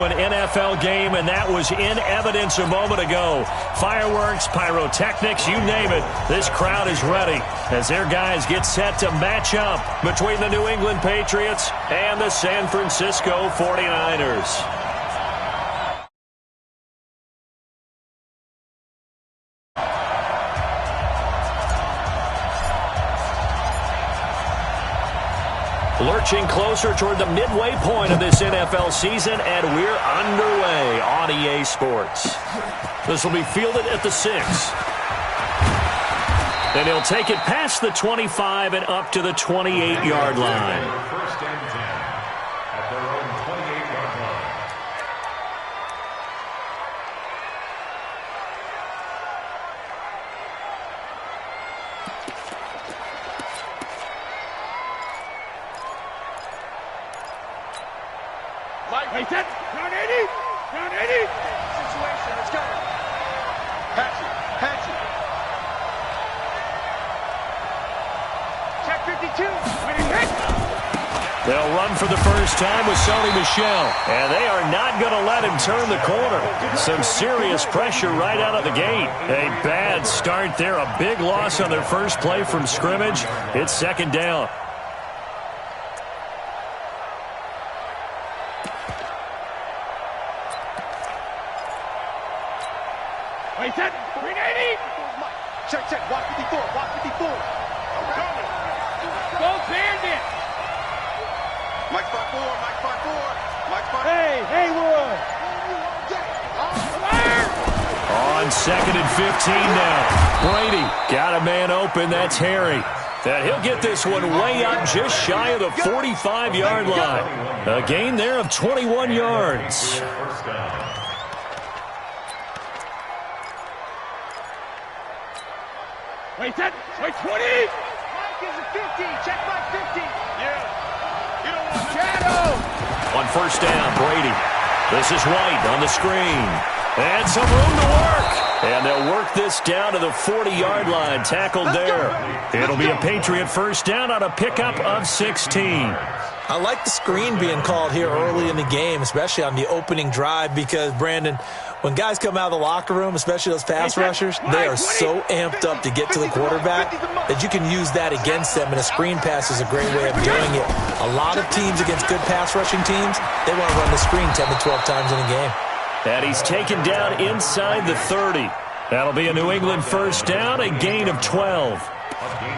An NFL game, and that was in evidence a moment ago. Fireworks, pyrotechnics, you name it. This crowd is ready as their guys get set to match up between the New England Patriots and the San Francisco 49ers. Lurching closer toward the midway point of this NFL season, and we're underway on EA Sports. This will be fielded at the 6. And he'll take it past the 25 and up to the 28-yard line. First and 10 at their own 28-yard line. Hey, set. Down 80. Down 80. Situation. Let's go. Patch it. Patch it. Check 52. Ready, hit. They'll run for the first time with Sony Michel. And they are not going to let him turn the corner. Some serious pressure right out of the gate. A bad start there. A big loss on their first play from scrimmage. It's second down. Wait, set. 380. Check, check. Watch 54. Watch 54. Go Bandit. Mike spot 4. Mike spot 4. Mike spot 4. Hey, Haywood. On second and 15 now. Brady got a man open. That's Harry. And he'll get this one way up just shy of the 45-yard line. A gain there of 21 yards. Wait, set. Wait, 20. Mike is a 50. Check Mike 50. Yeah. You don't want shadow. On first down, Brady. This is White on the screen. And some room to work. And they'll work this down to the 40-yard line. Tackled there. It'll be a Patriot first down on a pickup of 16. I like the screen being called here early in the game, especially on the opening drive, because, Brandon, when guys come out of the locker room, especially those pass rushers, they are so amped up to get to the quarterback that you can use that against them, and a screen pass is a great way of doing it. A lot of teams against good pass rushing teams, they want to run the screen 10 to 12 times in a game. And he's taken down inside the 30. That'll be a New England first down, a gain of 12.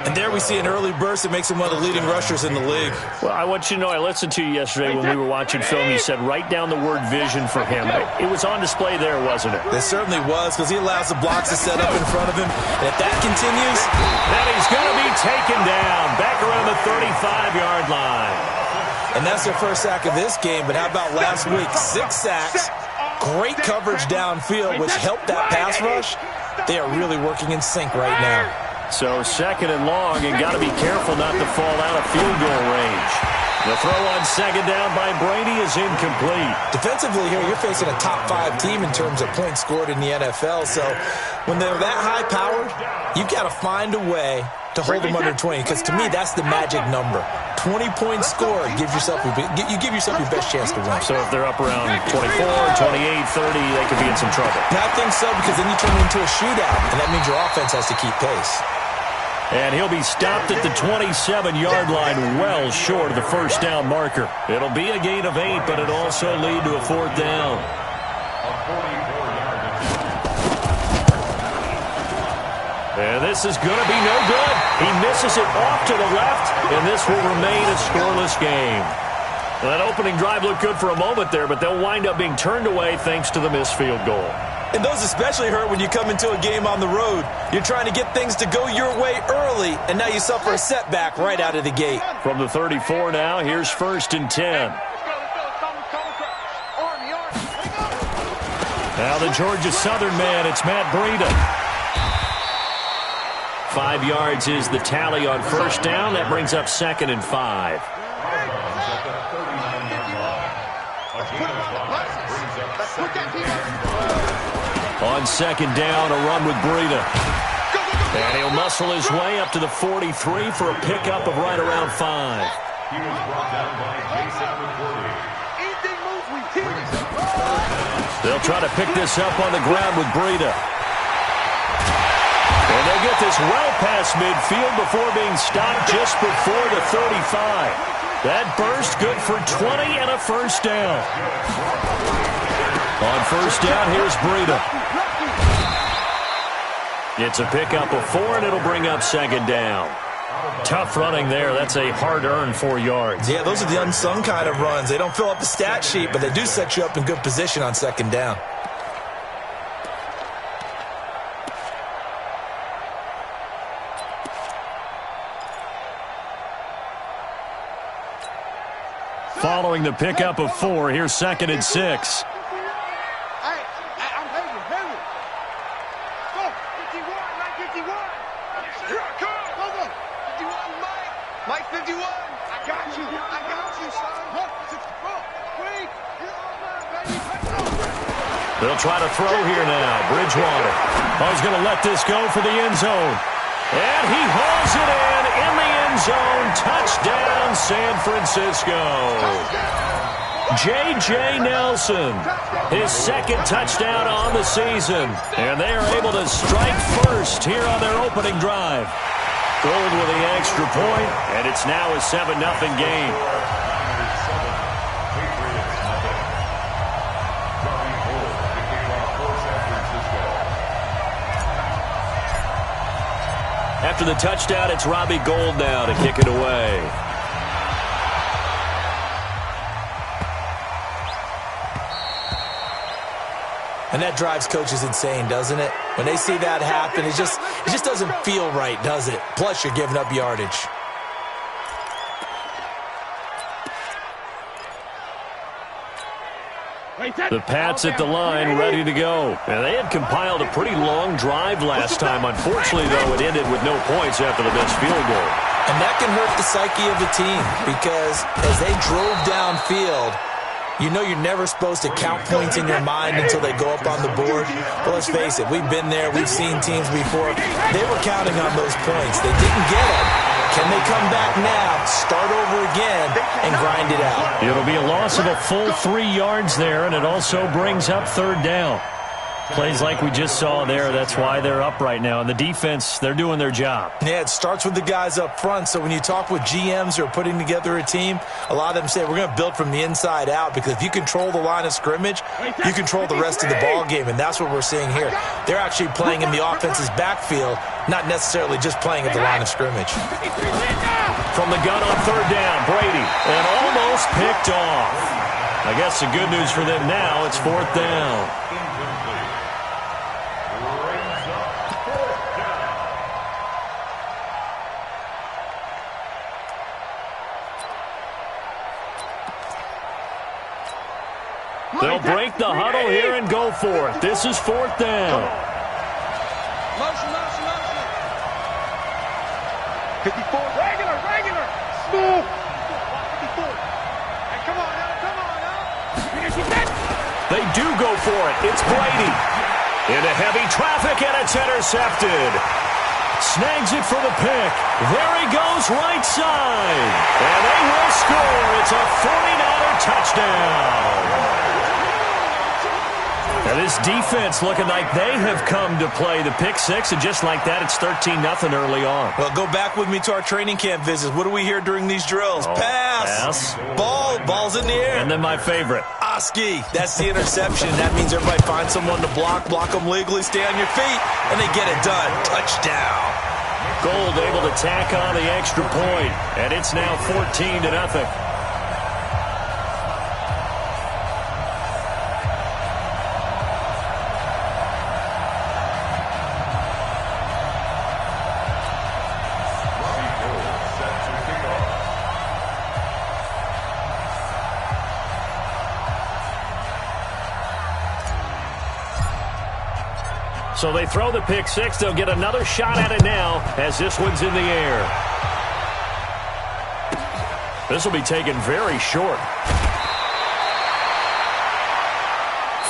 And there we see an early burst that makes him one of the leading rushers in the league. Well, I want you to know, I listened to you yesterday when we were watching film. You said write down the word vision for him. It was on display there, wasn't it? It certainly was, because he allows the blocks to set up in front of him. And if that continues, then he's going to be taken down back around the 35-yard line. And that's their first sack of this game. But how about last week? 6 sacks, great coverage downfield, which helped that pass rush. They are really working in sync right now. So second and long, and got to be careful not to fall out of field goal range. The throw on second down by Brady is incomplete. Defensively here, you're facing a top 5 team in terms of points scored in the NFL. So when they're that high-powered, you've got to find a way to hold them under 20, because to me, that's the magic number. 20 points scored, you give yourself your best chance to win. So if they're up around 24, 28, 30, they could be in some trouble. And I think so, because then you turn it into a shootout, and that means your offense has to keep pace. And he'll be stopped at the 27-yard line, well short of the first down marker. It'll be a gain of 8, but it'll also lead to a fourth down. And this is going to be no good. He misses it off to the left, and this will remain a scoreless game. Well, that opening drive looked good for a moment there, but they'll wind up being turned away thanks to the missed field goal. And those especially hurt when you come into a game on the road. You're trying to get things to go your way early, and now you suffer a setback right out of the gate. From the 34 now, here's first and 10. Now the Georgia Southern man, it's Matt Breida. 5 yards is the tally on first down. That brings up second and 5. On second down, a run with Breida. And he'll muscle his way up to the 43 for a pickup of right around 5. He was brought down by Jason McCourty. Anything moves, we hit. They'll try to pick this up on the ground with Breida. And they'll get this well past midfield before being stopped just before the 35. That burst good for 20 and a first down. On first down, here's Breida. It's a pickup of 4, and it'll bring up second down. Tough running there. That's a hard-earned 4 yards. Yeah, those are the unsung kind of runs. They don't fill up the stat sheet, but they do set you up in good position on second down. Following the pickup of 4, here's second and 6. They'll try to throw here now. Bridgewater. He's going to let this go for the end zone. And he hauls it in the end zone. Touchdown, San Francisco. J.J. Nelson, his second touchdown on the season. And they are able to strike first here on their opening drive. Gold with the extra point, and it's now a 7-0 game. After the touchdown, it's Robbie Gould now to kick it away. And that drives coaches insane, doesn't it? When they see that happen, it just doesn't feel right, does it? Plus, you're giving up yardage. The Pats at the line, ready to go. And they had compiled a pretty long drive last time. Unfortunately, though, it ended with no points after the missed field goal. And that can hurt the psyche of the team because as they drove downfield, you know you're never supposed to count points in your mind until they go up on the board. But let's face it, we've been there. We've seen teams before. They were counting on those points. They didn't get them. Can they come back now, start over again, and grind it out? It'll be a loss of a full 3 yards there, and it also brings up third down. Plays like we just saw there, that's why they're up right now. And the defense, they're doing their job. Yeah, it starts with the guys up front. So when you talk with GMs who are putting together a team, a lot of them say we're going to build from the inside out because if you control the line of scrimmage, you control the rest of the ball game, and that's what we're seeing here. They're actually playing in the offense's backfield, not necessarily just playing at the line of scrimmage. From the gun on third down, Brady, and almost picked off. I guess the good news for them now, it's fourth down. They'll break the huddle here and go for it. This is fourth down. Motion. 54. Regular. Smooth. 54. Hey, come on now. They do go for it. It's Brady. Into heavy traffic, and it's intercepted. Snags it for the pick. There he goes, right side. And they will score. It's a 49er touchdown. Now this defense looking like they have come to play the pick six, and just like that, it's 13-0 early on. Well, go back with me to our training camp visits. What do we hear during these drills? Pass. Ball's in the air. And then my favorite. Oski. That's the interception. That means everybody finds someone to block them legally, stay on your feet, and they get it done. Touchdown. Gould able to tack on the extra point, and it's now 14-0. So they throw the pick six. They'll get another shot at it now as this one's in the air. This will be taken very short.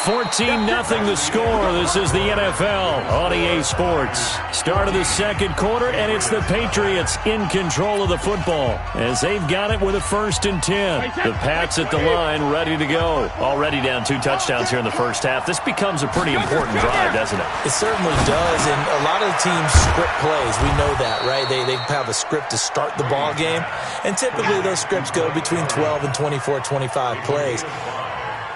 14-0 the score. This is the NFL on EA Sports. Start of the second quarter, and it's the Patriots in control of the football as they've got it with a 1st and 10. The Pats at the line, ready to go. Already down 2 touchdowns here in the first half. This becomes a pretty important drive, doesn't it? It certainly does, and a lot of the teams script plays. We know that, right? They have a script to start the ball game, and typically those scripts go between 12 and 24, 25 plays.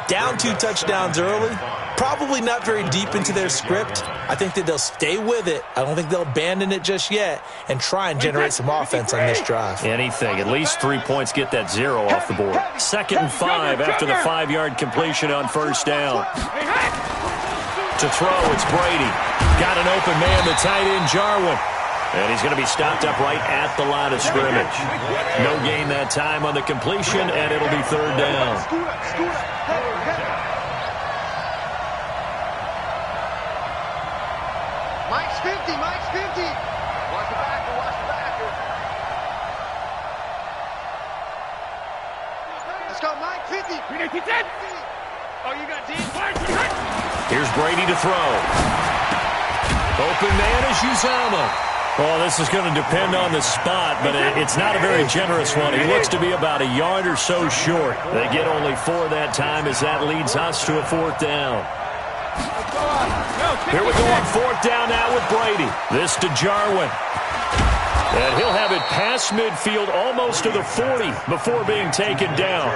Down 2 touchdowns early, probably not very deep into their script. I think that they'll stay with it. I don't think they'll abandon it just yet and try and generate some offense on this drive. Anything. At least 3 points, get that 0 off the board. 2nd and 5 after the 5-yard completion on 1st down. To throw, it's Brady. Got an open man, the tight end, Jarwin. And he's going to be stopped up right at the line of scrimmage. No gain that time on the completion, and it'll be 3rd down. Mike's 50, Mike's 50. Watch the backer, watch the backer. Let's go, Mike, 50. Oh, you got D. Here's Brady to throw. Open man is Uzama. Well, this is going to depend on the spot, but it's not a very generous one. He looks to be about a yard or so short. They get only 4 that time as that leads us to a 4th down. Here we go on 4th down now with Brady. This to Jarwin. And he'll have it past midfield almost to the 40 before being taken down.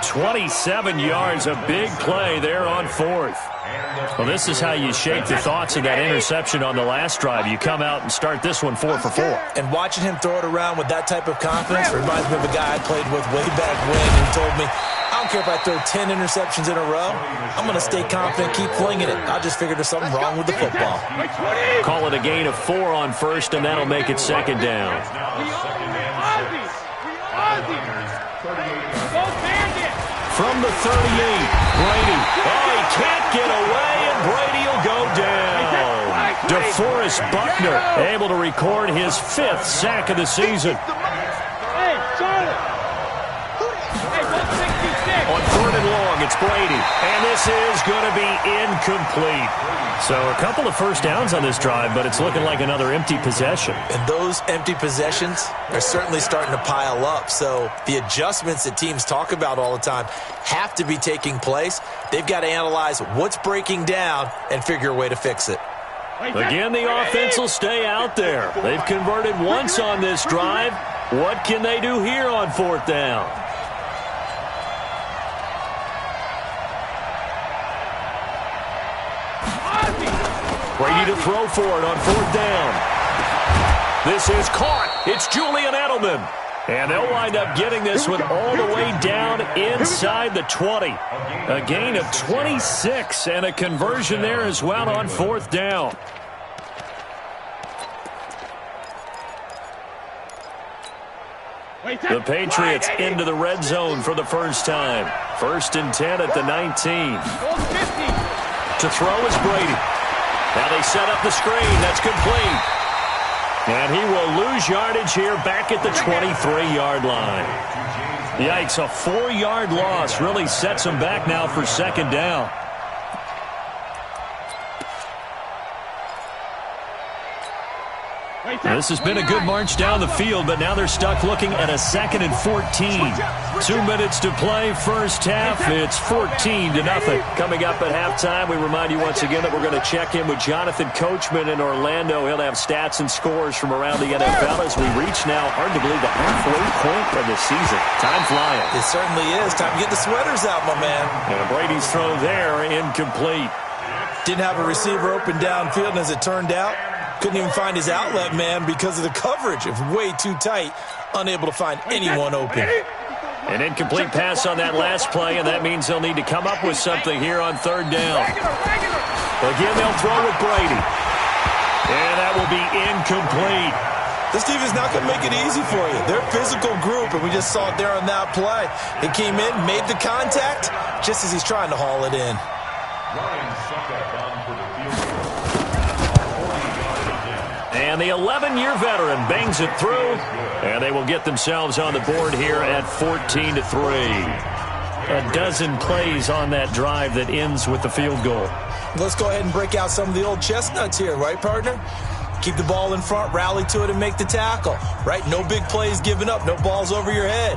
27 yards, a big play there on 4th. Well, this is how you shake the thoughts of that interception on the last drive. You come out and start this one 4 for 4. And watching him throw it around with that type of confidence reminds me of a guy I played with way back when who told me, I don't care if I throw 10 interceptions in a row. I'm going to stay confident, keep flinging it. I just figured there's something wrong with the football. Call it a gain of 4 on 1st, and that'll make it 2nd down. From the 38, Brady. Oh, he can't get away, and Brady will go down. DeForest Buckner able to record his 5th sack of the season. Hey, Charlie. On 3rd and long, it's Brady. And this is going to be incomplete. So a couple of 1st downs on this drive, but it's looking like another empty possession. And those empty possessions are certainly starting to pile up. So the adjustments that teams talk about all the time have to be taking place. They've got to analyze what's breaking down and figure a way to fix it. Again, the offense will stay out there. They've converted once on this drive. What can they do here on 4th down? Brady to throw for it on 4th down. This is caught. It's Julian Edelman. And they'll wind up getting this one all the way down inside the 20. A gain of 26 and a conversion there as well on 4th down. The Patriots into the red zone for the first time. 1st and 10 at the 19. To throw is Brady. Now they set up the screen. That's complete. And he will lose yardage here back at the 23-yard line. Yikes, a 4-yard loss really sets him back now for 2nd down. Now, this has been a good march down the field, but now they're stuck looking at a 2nd and 14. 2 minutes to play, first half. It's 14-0. Coming up at halftime, we remind you once again that we're going to check in with Jonathan Coachman in Orlando. He'll have stats and scores from around the NFL as we reach now, hard to believe, the halfway point of the season. Time flying. It certainly is. Time to get the sweaters out, my man. And Brady's throw there, incomplete. Didn't have a receiver open downfield, and as it turned out, couldn't even find his outlet man because of the coverage. It was way too tight, unable to find anyone open. An incomplete pass on that last play, and that means they'll need to come up with something here on 3rd down. Again, they'll throw with Brady. And that will be incomplete. This team is not going to make it easy for you. They're a physical group, and we just saw it there on that play. They came in, made the contact, just as he's trying to haul it in. And the 11-year veteran bangs it through, and they will get themselves on the board here at 14-3. a dozen plays on that drive that ends with the field goal. Let's go ahead and break out some of the old chestnuts here, right, partner? Keep the ball in front, rally to it, and make the tackle, right? No big plays given up, no balls over your head.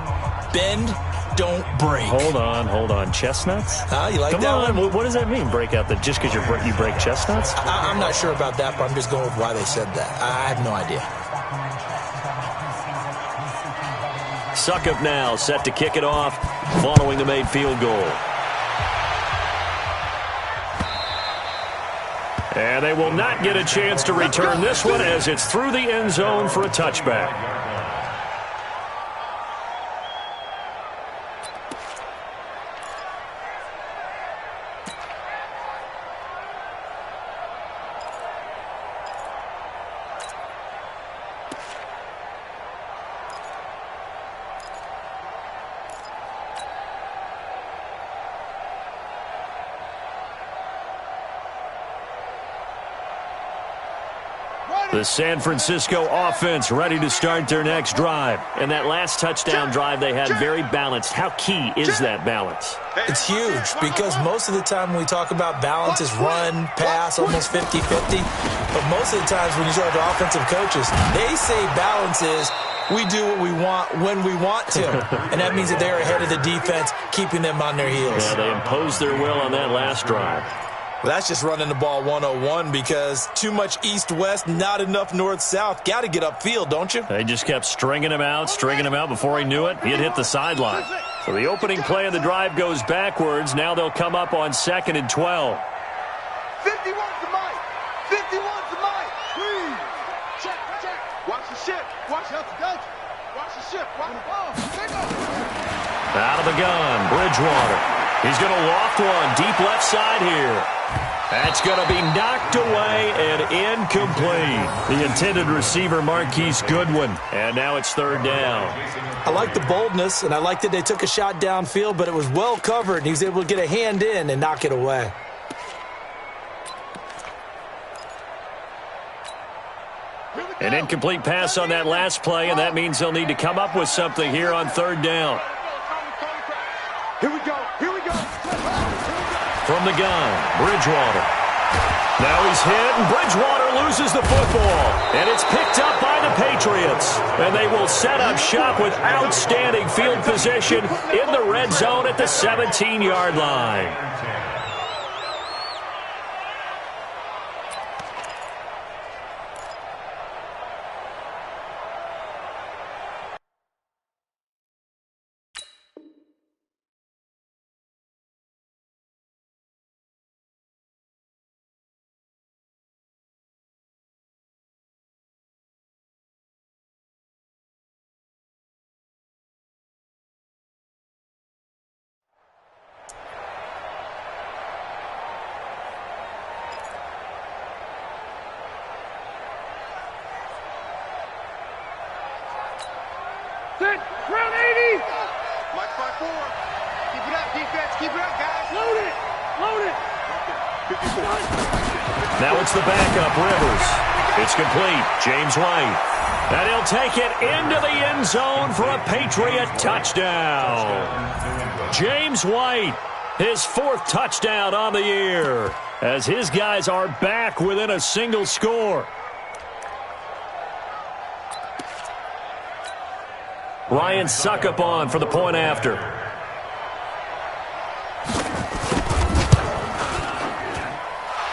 Bend, don't break. Hold on. Chestnuts? You like Come that on. one? What does that mean, break out? Just because you break chestnuts? I'm not sure about that, but I'm just going with why they said that. I have no idea. Suckup now set to kick it off following the made field goal. And they will not get a chance to return this one as it's through the end zone for a touchback. The San Francisco offense ready to start their next drive. And that last touchdown drive they had very balanced. How key is that balance? It's huge because most of the time when we talk about balance is run, pass, almost 50-50. But most of the times when you talk to offensive coaches, they say balance is we do what we want when we want to. And that means that they're ahead of the defense, keeping them on their heels. Yeah, they imposed their will on that last drive. Well, that's just running the ball 101 because too much east-west, not enough north-south. Got to get upfield, don't you? They just kept stringing him out. Before he knew it, he had hit the sideline. So the opening play of the drive goes backwards. Now they'll come up on 2nd and 12. 51 to Mike. 51 to Mike. Please. Check. Watch the ship. Watch the ship. Watch the ball. Out of the gun, Bridgewater. He's going to loft one deep left side here. That's going to be knocked away and incomplete. The intended receiver, Marquise Goodwin. And now it's 3rd down. I like the boldness, and I like that they took a shot downfield, but it was well covered, and he was able to get a hand in and knock it away. An incomplete pass on that last play, and that means they'll need to come up with something here on 3rd down. Here we go. From the gun, Bridgewater. Now he's hit, and Bridgewater loses the football. And it's picked up by the Patriots. And they will set up shop with outstanding field position in the red zone at the 17-yard line. Round 80. Mike 5-4. Keep it up, defense. Keep it up, guys. Load it. Now it's the backup, Rivers. It's complete. James White. And he'll take it into the end zone for a Patriot touchdown. James White, his 4th touchdown on the year, as his guys are back within a single score. Ryan Suckup on for the point after.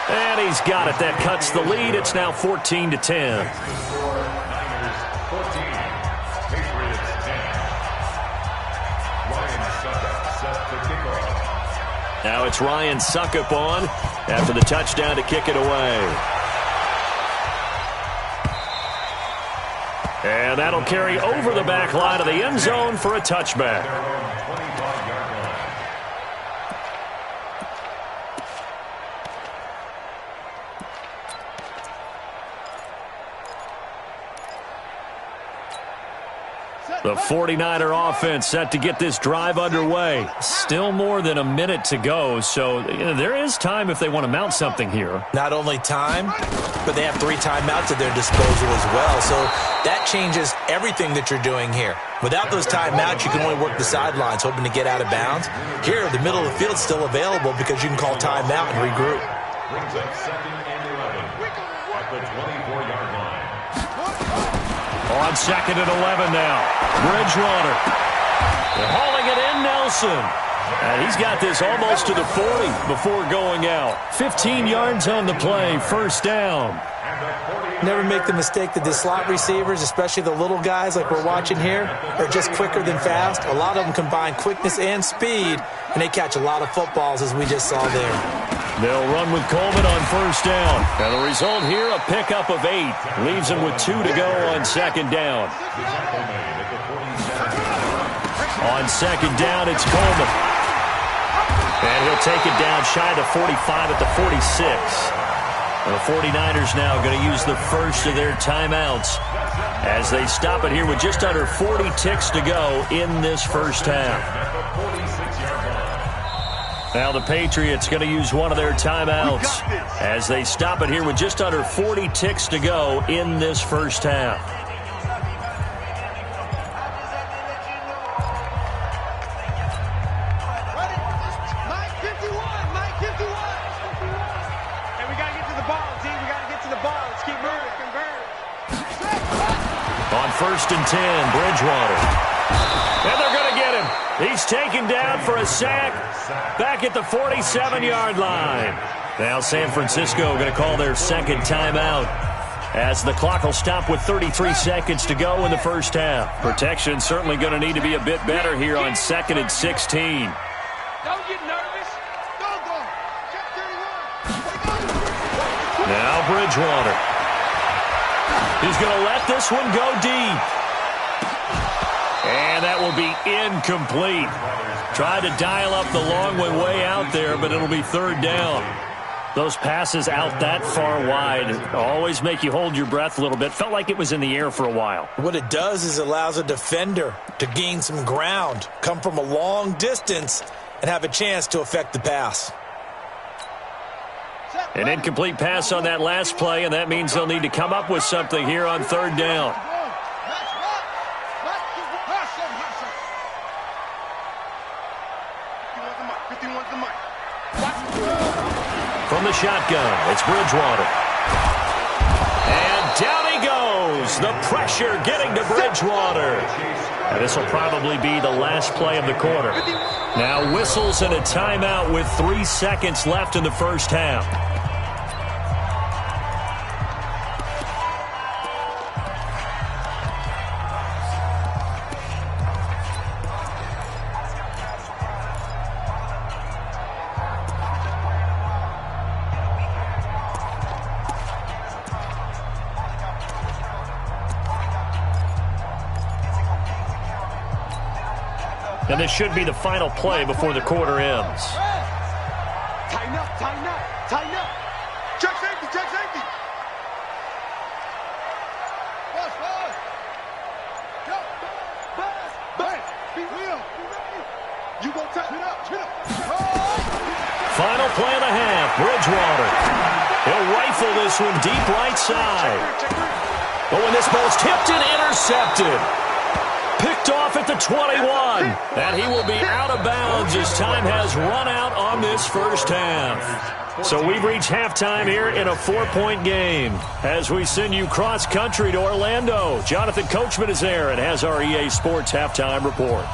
And he's got it. That cuts the lead. It's now 14-10. Niners 14, Patriots 10. Ryan Suckup set the kickoff. Now it's Ryan Suckup on after the touchdown to kick it away. And that'll carry over the back line of the end zone for a touchback. The 49er offense set to get this drive underway. Still more than a minute to go, so there is time if they want to mount something here. Not only time, but they have 3 timeouts at their disposal as well. So that changes everything that you're doing here. Without those timeouts, you can only work the sidelines, hoping to get out of bounds. Here, the middle of the field's still available because you can call timeout and regroup. Brings up 2nd and 11 at the 24-yard line. On 2nd and 11 now. Bridgewater. They're hauling it in, Nelson. And he's got this almost to the 40 before going out. 15 yards on the play, first down. Never make the mistake that the slot receivers, especially the little guys like we're watching here, are just quicker than fast. A lot of them combine quickness and speed, and they catch a lot of footballs, as we just saw there. They'll run with Coleman on first down. And the result here, a pickup of 8. Leaves them with 2 to go on 2nd down. On 2nd down, it's Coleman. And he'll take it down shy of the 45 at the 46. The 49ers now going to use the first of their timeouts as they stop it here with just under 40 ticks to go in this first half. Now the Patriots going to use one of their timeouts as they stop it here with just under 40 ticks to go in this first half. On 1st and 10, Bridgewater. And they're going to get him. He's taken down for a sack back at the 47-yard line. Now San Francisco going to call their 2nd timeout as the clock will stop with 33 seconds to go in the first half. Protection certainly going to need to be a bit better here on 2nd and 16. Don't get nervous. Go. Check 31. Now Bridgewater. He's going to let this one go deep. And that will be incomplete. Tried to dial up the long one way out there, but it'll be 3rd down. Those passes out that far wide always make you hold your breath a little bit. Felt like it was in the air for a while. What it does is it allows a defender to gain some ground, come from a long distance, and have a chance to affect the pass. An incomplete pass on that last play, and that means they'll need to come up with something here on 3rd down. From the shotgun, it's Bridgewater. And down he goes. The pressure getting to Bridgewater. And this will probably be the last play of the quarter. Now whistles and a timeout with 3 seconds left in the first half. And this should be the final play before the quarter ends. Tighten up. Check safety. You go tighten up. Final play of the half, Bridgewater. He'll rifle this one deep right side. But when this ball's tipped and intercepted. Picked off at the 21. And he will be out of bounds as time has run out on this first half. So we've reached halftime here in a 4-point game. As we send you cross-country to Orlando, Jonathan Coachman is there and has our EA Sports halftime report.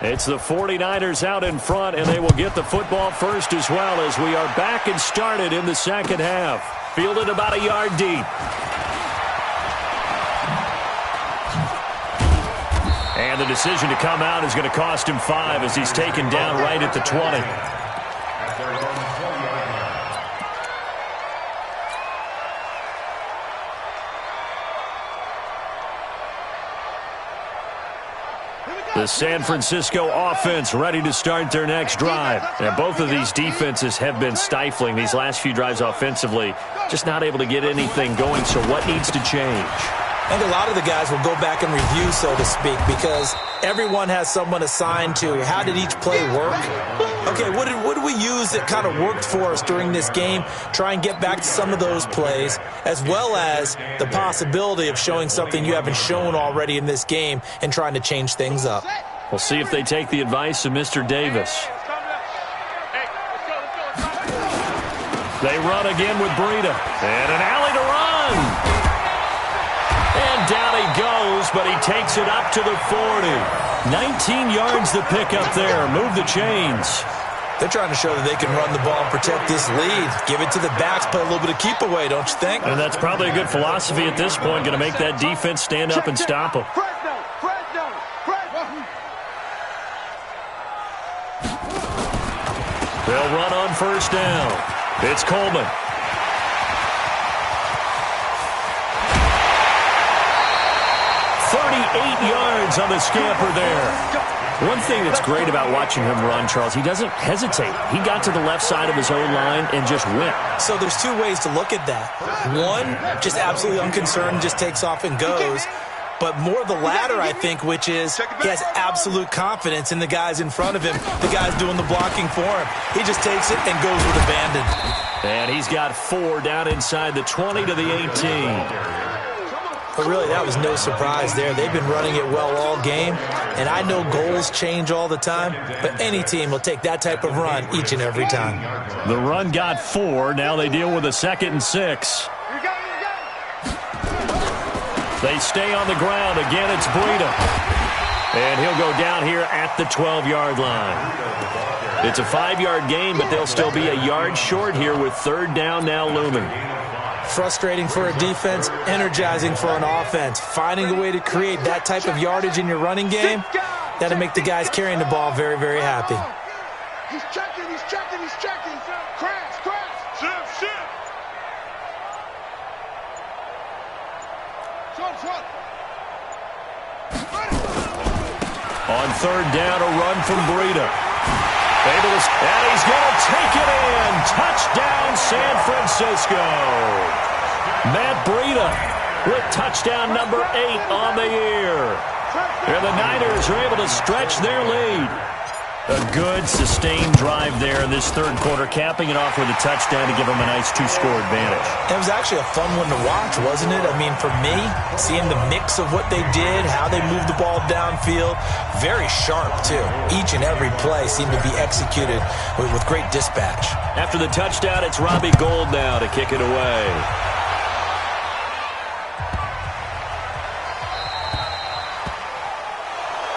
It's the 49ers out in front, and they will get the football first as well as we are back and started in the second half. Fielded about a yard deep. And the decision to come out is going to cost him 5 as he's taken down right at the 20. The San Francisco offense ready to start their next drive. And both of these defenses have been stifling these last few drives offensively. Just not able to get anything going, so what needs to change? I think a lot of the guys will go back and review, so to speak, because everyone has someone assigned to how did each play work. Okay, what did we use that kind of worked for us during this game? Try and get back to some of those plays, as well as the possibility of showing something you haven't shown already in this game and trying to change things up. We'll see if they take the advice of Mr. Davis. They run again with Breida. And an alley to run. And down he goes, but he takes it up to the 40. 19 yards to pick up there. Move the chains. They're trying to show that they can run the ball and protect this lead. Give it to the backs, play a little bit of keep away, don't you think? And that's probably a good philosophy at this point. Going to make that defense stand up and stop them. They'll run on first down. It's Coleman. Yards on the scamper there. One thing that's great about watching him run, Charles, he doesn't hesitate. He got to the left side of his own line and just went. So there's two ways to look at that. One, just absolutely unconcerned, just takes off and goes. But more the latter, I think, which is he has absolute confidence in the guys in front of him, the guys doing the blocking for him. He just takes it and goes with abandon. And he's got 4 down inside the 20 to the 18. But really, that was no surprise there. They've been running it well all game, and I know goals change all the time, but any team will take that type of run each and every time. The run got 4. Now they deal with a 2nd and 6. They stay on the ground. Again, it's Breida. And he'll go down here at the 12-yard line. It's a 5-yard gain, but they'll still be a yard short here with 3rd down now looming. Frustrating for a defense, energizing for an offense. Finding a way to create that type of yardage in your running game, that'll make the guys carrying the ball very, very happy. He's checking, he's checking, he's checking. Crash, crash. Shift. Short. On 3rd down, a run from Breida. And he's going to take it in. Touchdown, San Francisco. Matt Breida with touchdown number 8 on the year. And the Niners are able to stretch their lead. A good, sustained drive there in this 3rd quarter, capping it off with a touchdown to give them a nice 2-score advantage. It was actually a fun one to watch, wasn't it? I mean, for me, seeing the mix of what they did, how they moved the ball downfield, very sharp, too. Each and every play seemed to be executed with great dispatch. After the touchdown, it's Robbie Gould now to kick it away.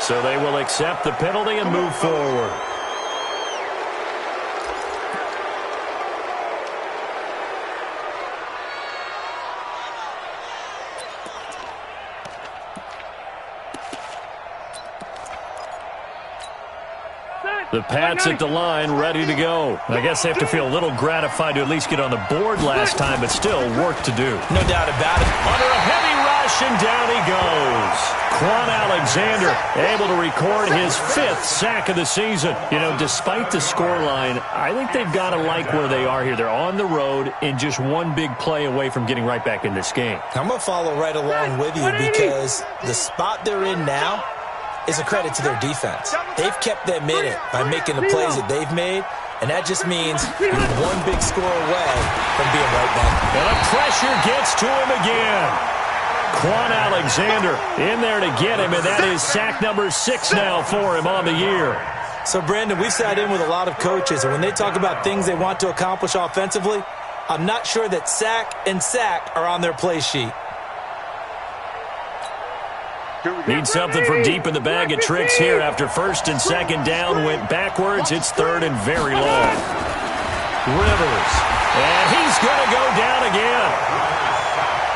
So they will accept the penalty and move forward. The Pats at the line, ready to go. I guess they have to feel a little gratified to at least get on the board last time, but still work to do. No doubt about it. Under a heavy rush, and down he goes. Quan Alexander able to record his 5th sack of the season. You know, despite the scoreline, I think they've got to like where they are here. They're on the road and just one big play away from getting right back in this game. I'm going to follow right along with you because the spot they're in now is a credit to their defense. They've kept them in it by making the plays that they've made, and that just means you're one big score away from being right back. And the pressure gets to him again. Quan Alexander in there to get him, and that is sack number 6 now for him on the year. So, Brandon, we've sat in with a lot of coaches, and when they talk about things they want to accomplish offensively, I'm not sure that sack and sack are on their play sheet. Need something from deep in the bag of tricks here after 1st and 2nd down. Went backwards. It's 3rd and very long. Rivers. And he's going to go down again.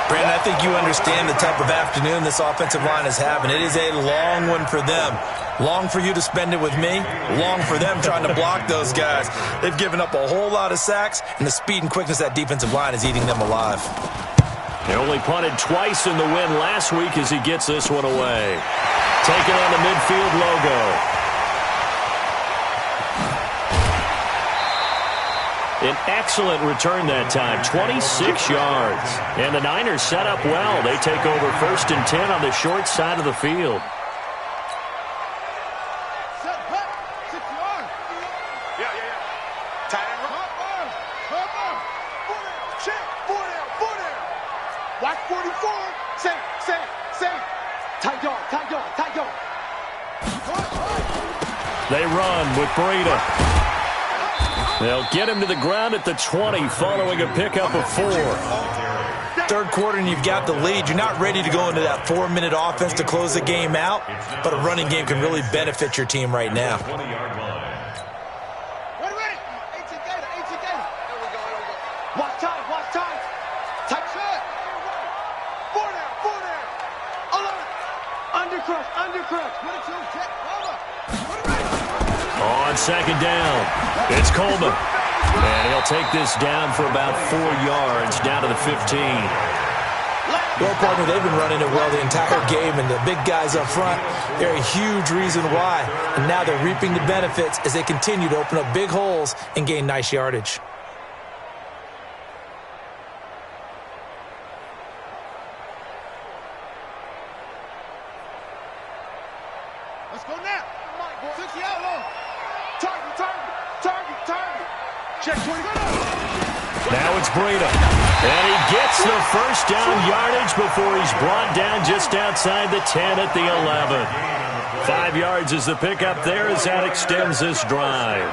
Brandon, I think you understand the type of afternoon this offensive line is having. It is a long one for them. Long for you to spend it with me. Long for them trying to block those guys. They've given up a whole lot of sacks, and the speed and quickness of that defensive line is eating them alive. They only punted twice in the win last week as he gets this one away. taking on the midfield logo. An excellent return that time, 26 yards. And the Niners set up well. They take over 1st and 10 on the short side of the field. Watch 44. Same. Tight dog. They run with Breida. They'll get him to the ground at the 20 following a pickup of 4. Third quarter and you've got the lead. You're not ready to go into that 4-minute offense to close the game out, but a running game can really benefit your team right now. Watch time. Tight shot. 4 down. Undercrush. On 2nd down, it's Coleman. And he'll take this down for about 4 yards, down to the 15. Well, partner, they've been running it well the entire game, and the big guys up front, they're a huge reason why. And now they're reaping the benefits as they continue to open up big holes and gain nice yardage. Let's go now. 60 out low. Target. Check 20. Now it's Breida. And he gets the first down yardage before he's brought down just outside the 10 at the 11. 5 yards is the pickup there as that extends this drive.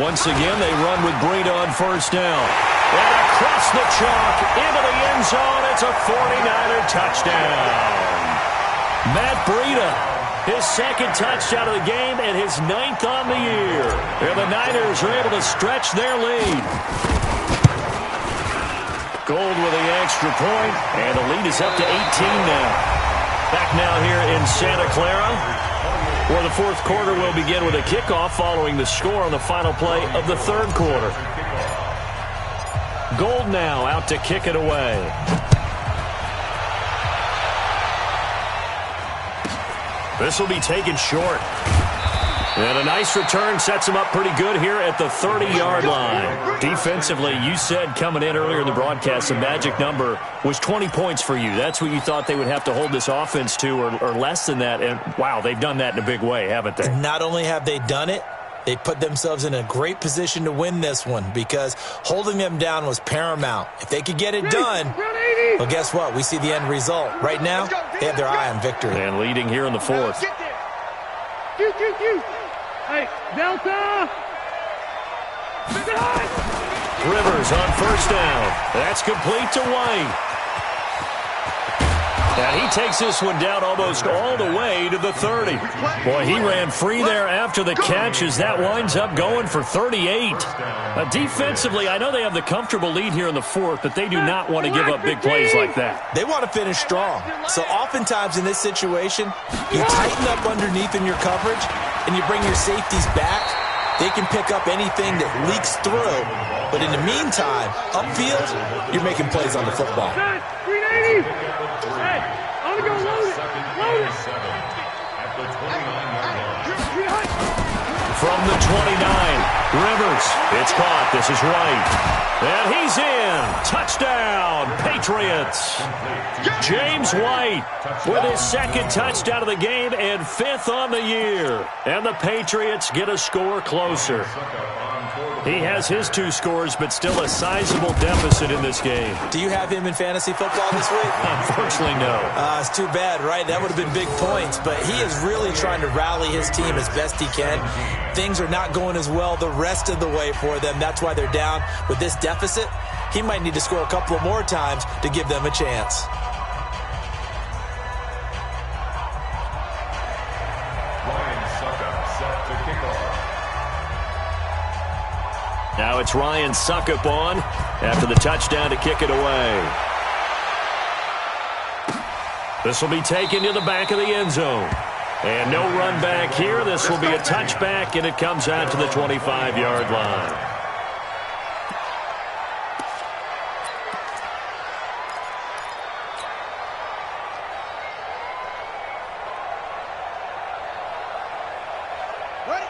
Once again, they run with Breida on 1st down. And across the chalk into the end zone. It's a 49er touchdown. Matt Breida, his 2nd touchdown of the game and his 9th on the year. And the Niners are able to stretch their lead. Gold with the extra point, and the lead is up to 18 now. Back now here in Santa Clara, where the 4th quarter will begin with a kickoff following the score on the final play of the 3rd quarter. Gold now out to kick it away. This will be taken short. And a nice return sets him up pretty good here at the 30-yard line. Defensively, you said coming in earlier in the broadcast, the magic number was 20 points for you. That's what you thought they would have to hold this offense to or less than that. And, wow, they've done that in a big way, haven't they? Not only have they done it, they put themselves in a great position to win this one because holding them down was paramount. If they could get it done, well, guess what? We see the end result. Right now, they have their eye on victory. And leading here in the 4th. Hey, Delta! Rivers on 1st down. That's complete to White. And he takes this one down almost all the way to the 30. Boy, he ran free there after the catch as that winds up going for 38. Defensively, I know they have the comfortable lead here in the 4th, but they do not want to give up big plays like that. They want to finish strong. So oftentimes in this situation, you tighten up underneath in your coverage and you bring your safeties back. They can pick up anything that leaks through. But in the meantime, upfield, you're making plays on the football. 380! Hey, I'm going to go load it. Load it. From the 29, Rivers. It's caught. This is White. And he's in. Touchdown, Patriots. James White with his 2nd touchdown of the game and 5th on the year. And the Patriots get a score closer. He has his 2 scores, but still a sizable deficit in this game. Do you have him in fantasy football this week? Unfortunately, no. It's too bad, right? That would have been big points, but he is really trying to rally his team as best he can. Things are not going as well the rest of the way for them. That's why they're down with this deficit. He might need to score a couple more times to give them a chance. Now it's Ryan Suckup on after the touchdown to kick it away. This will be taken to the back of the end zone. And no run back here. This will be a touchback, and it comes out to the 25-yard line.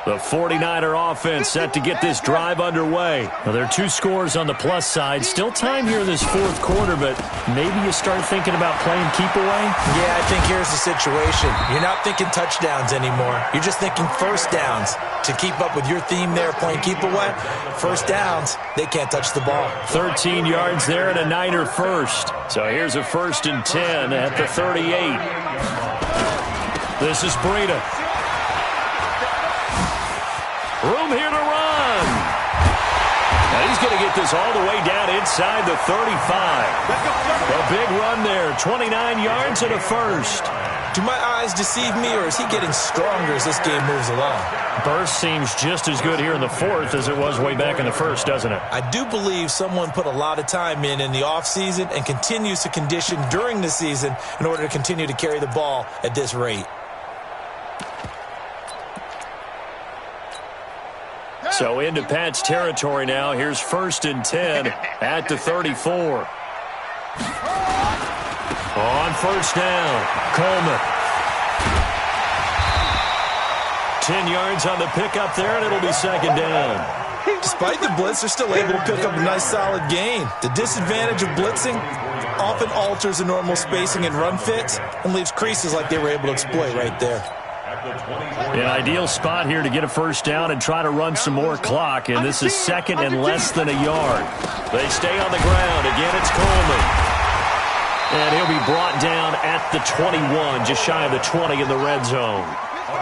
The 49er offense set to get this drive underway. Well, there are 2 scores on the plus side. Still time here in this 4th quarter, but maybe you start thinking about playing keep away? Yeah, I think here's the situation. You're not thinking touchdowns anymore. You're just thinking first downs. To keep up with your theme there, playing keep away, first downs, they can't touch the ball. 13 yards there and a Niner first. So here's a 1st and 10 at the 38. This is Breida. Room here to run. Now he's going to get this all the way down inside the 35. A big run there, 29 yards and a first. Do my eyes deceive me, or is he getting stronger as this game moves along? Burst seems just as good here in the 4th as it was way back in the 1st, doesn't it? I do believe someone put a lot of time in the offseason and continues to condition during the season in order to continue to carry the ball at this rate. So into Pat's territory now. Here's 1st and 10 at the 34. On 1st down, Coleman. 10 yards on the pickup there, and it'll be 2nd down. Despite the blitz, they're still able to pick up a nice, solid gain. The disadvantage of blitzing often alters the normal spacing and run fits and leaves creases like they were able to exploit right there. An ideal spot here to get a 1st down and try to run some more clock, and this is 2nd and less than a yard. They stay on the ground. Again, it's Coleman. And he'll be brought down at the 21, just shy of the 20 in the red zone.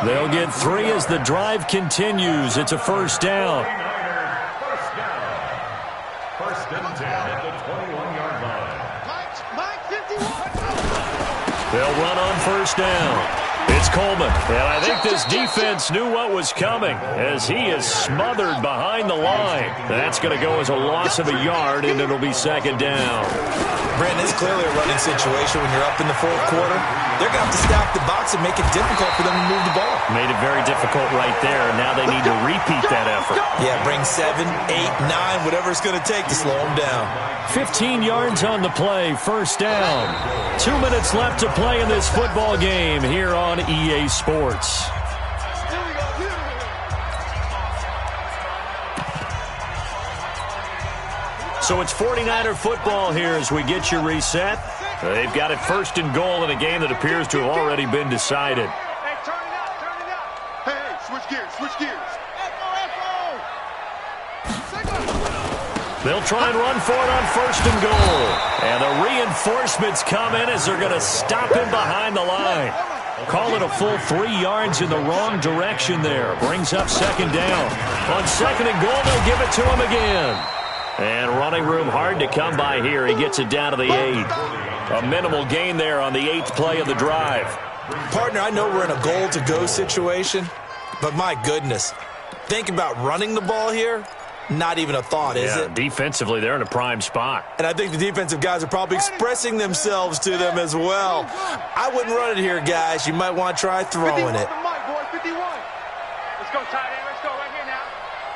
They'll get 3 as the drive continues. It's a 1st down. 1st and 10 at the 21-yard line. They'll run on 1st down. It's Coleman, and I think this defense knew what was coming as he is smothered behind the line. That's going to go as a loss of a yard, and it'll be 2nd down. Brandon, it's clearly a running situation when you're up in the 4th quarter. They're going to have to stack the box and make it difficult for them to move the ball. Made it very difficult right there, and now they need to repeat that effort. Yeah, bring 7, 8, 9, whatever it's going to take to slow them down. 15 yards on the play, 1st down. 2 minutes left to play in this football game here on EA Sports. So it's 49er football here as we get you reset. They've got it 1st and goal in a game that appears to have already been decided. Hey, turn it out, turn it out. Hey, switch gears, switch gears. They'll try and run for it on 1st and goal. And the reinforcements come in as they're going to stop him behind the line. Call it a full 3 yards in the wrong direction there. Brings up 2nd down. On 2nd and goal, they'll give it to him again. And running room hard to come by here. He gets it down to the 8. A minimal gain there on the 8th play of the drive. Partner, I know we're in a goal-to-go situation, but my goodness, think about running the ball here. Not even a thought, is it? Defensively, they're in a prime spot. And I think the defensive guys are probably expressing themselves to them as well. I wouldn't run it here, guys. You might want to try throwing it. 51. Let's go, tight end. Let's go right here now.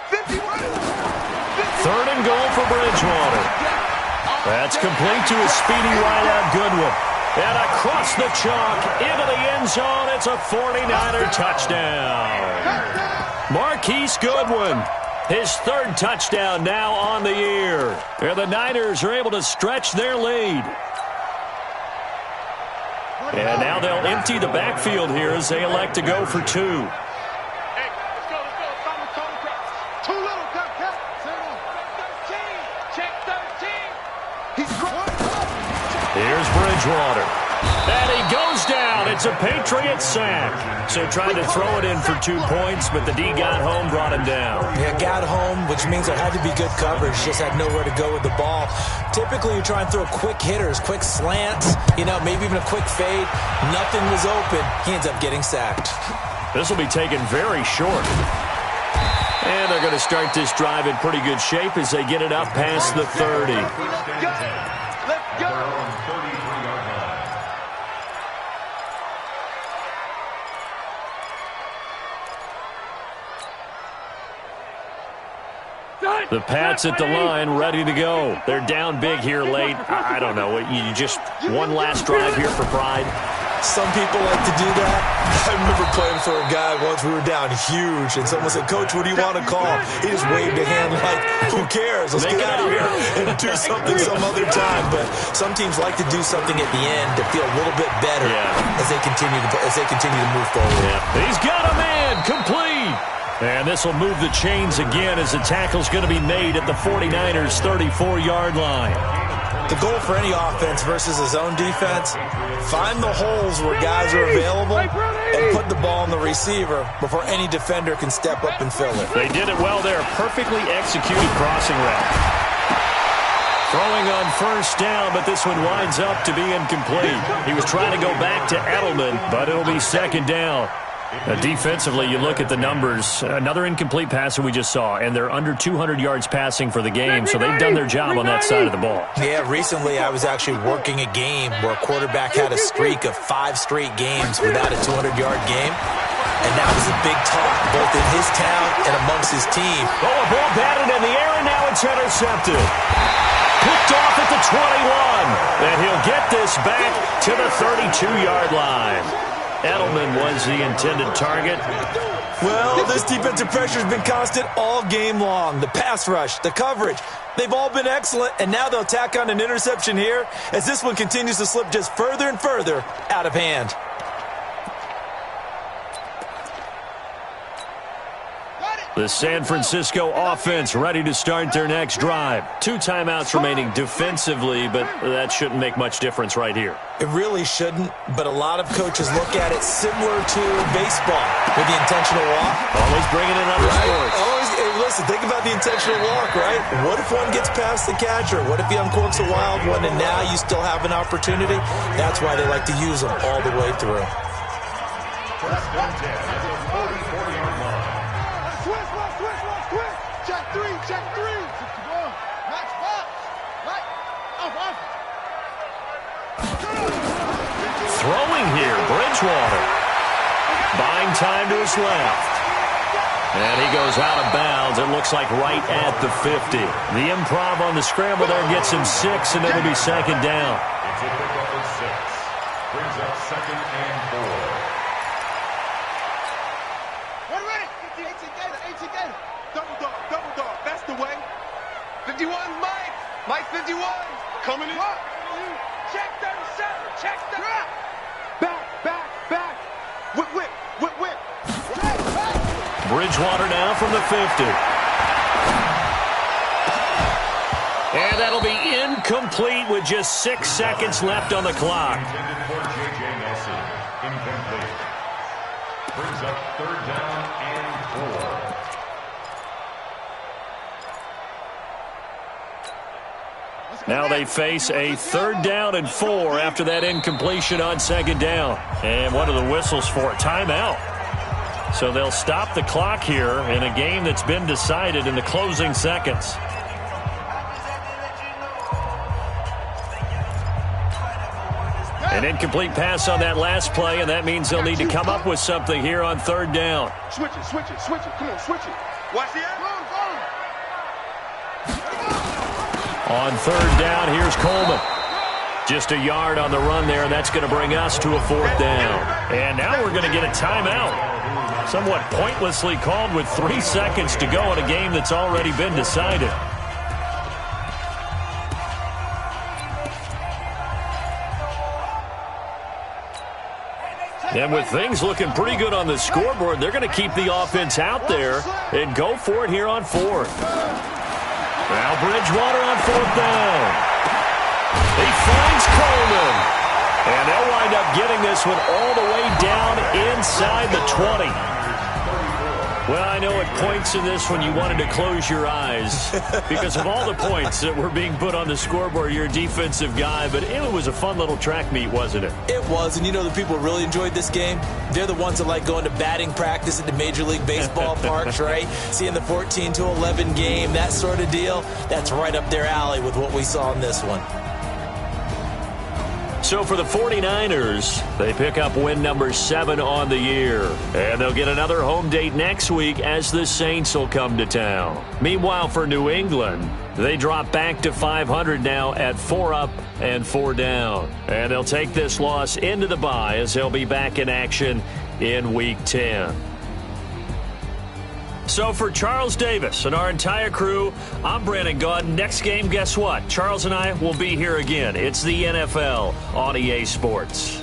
51. 3rd and goal for Bridgewater. That's complete to a speedy wideout Goodwin. And across the chalk into the end zone. It's a 49er touchdown. Marquise Goodwin. His 3rd touchdown now on the year. And the Niners are able to stretch their lead. And now they'll empty the backfield here as they elect to go for 2. Hey, let's go. Too little, cut. Check 13. He's Here's Bridgewater. And he goes down. It's a Patriot sack. So trying to throw it in for 2 points, but the D got home, brought him down. Yeah, got home, which means there had to be good coverage. Just had nowhere to go with the ball. Typically, you try and throw quick hitters, quick slants, maybe even a quick fade. Nothing was open. He ends up getting sacked. This will be taken very short. And they're going to start this drive in pretty good shape as they get it up past the 30. Let's go. The Pats at the line, ready to go. They're down big here late. I don't know. You just one last drive here for pride. Some people like to do that. I remember playing for a guy once. We were down huge, and someone said, "Coach, what do you want to call?" He just waved a hand like, "Who cares? Let's get out of here and do something some other time." But some teams like to do something at the end to feel a little bit better as they continue to move forward. Yeah. He's got a man complete. And this will move the chains again as the tackle's going to be made at the 49ers' 34-yard line. The goal for any offense versus a zone defense, find the holes where guys are available and put the ball on the receiver before any defender can step up and fill it. They did it well there. Perfectly executed crossing route. Throwing on first down, but this one winds up to be incomplete. He was trying to go back to Edelman, but it'll be second down. Defensively, you look at the numbers. Another incomplete pass that we just saw, and they're under 200 yards passing for the game, so they've done their job on that side of the ball. Yeah, recently I was actually working a game where a quarterback had a streak of 5 straight games without a 200-yard game, and that was a big talk both in his town and amongst his team. Oh, a ball batted in the air, and now it's intercepted. Picked off at the 21, and he'll get this back to the 32-yard line. Edelman was the intended target. Well, this defensive pressure has been constant all game long. The pass rush, the coverage, they've all been excellent, and now they'll tack on an interception here as this one continues to slip just further and further out of hand. The San Francisco offense ready to start their next drive. 2 timeouts remaining defensively, but that shouldn't make much difference right here. It really shouldn't, but a lot of coaches look at it similar to baseball with the intentional walk. Always bringing in other sports. Always, hey, listen, think about the intentional walk, right? What if one gets past the catcher? What if he uncorks a wild one and now you still have an opportunity? That's why they like to use them all the way through. First and 10 at the 44-yard line. Check three. Match box. Right. Off. Throwing here, Bridgewater. Buying time to his left. And he goes out of bounds. It looks like right at the 50. The improv on the scramble there gets him 6, and it'll be second down. It's a pickup of 6. Brings up second and 4. We're ready. 18 Gator. Double dog. That's the way. 51, Mike 51. Coming in. Check 37. Check the back. Whip. Bridgewater now from the 50. And that'll be incomplete with just 6 seconds left on the clock. Intended for J.J. Nelson. Incomplete. Brings up third down and 4. Now they face a third down and 4 after that incompletion on second down. And what are the whistles for? Timeout. So they'll stop the clock here in a game that's been decided in the closing seconds. An incomplete pass on that last play, and that means they'll need to come up with something here on third down. Switch it. Come on, switch it. Watch the end. On third down, here's Coleman. Just a yard on the run there, and that's going to bring us to a fourth down. And now we're going to get a timeout. Somewhat pointlessly called with 3 seconds to go in a game that's already been decided. And with things looking pretty good on the scoreboard, they're going to keep the offense out there and go for it here on fourth. Now Bridgewater on fourth down. He finds Coleman. And they'll wind up getting this one all the way down inside the 20. Well, I know at points in this one you wanted to close your eyes because of all the points that were being put on the scoreboard. You're a defensive guy, but it was a fun little track meet, wasn't it? It was, and you know the people who really enjoyed this game? They're the ones that like going to batting practice at the Major League Baseball parks, right? Seeing the 14-11 game, that sort of deal. That's right up their alley with what we saw in this one. So for the 49ers, they pick up win number 7 on the year. And they'll get another home date next week as the Saints will come to town. Meanwhile, for New England, they drop back to 500 now at 4 up and 4 down. And they'll take this loss into the bye as they'll be back in action in Week 10. So for Charles Davis and our entire crew, I'm Brandon Gaudin. Next game, guess what? Charles and I will be here again. It's the NFL on EA Sports.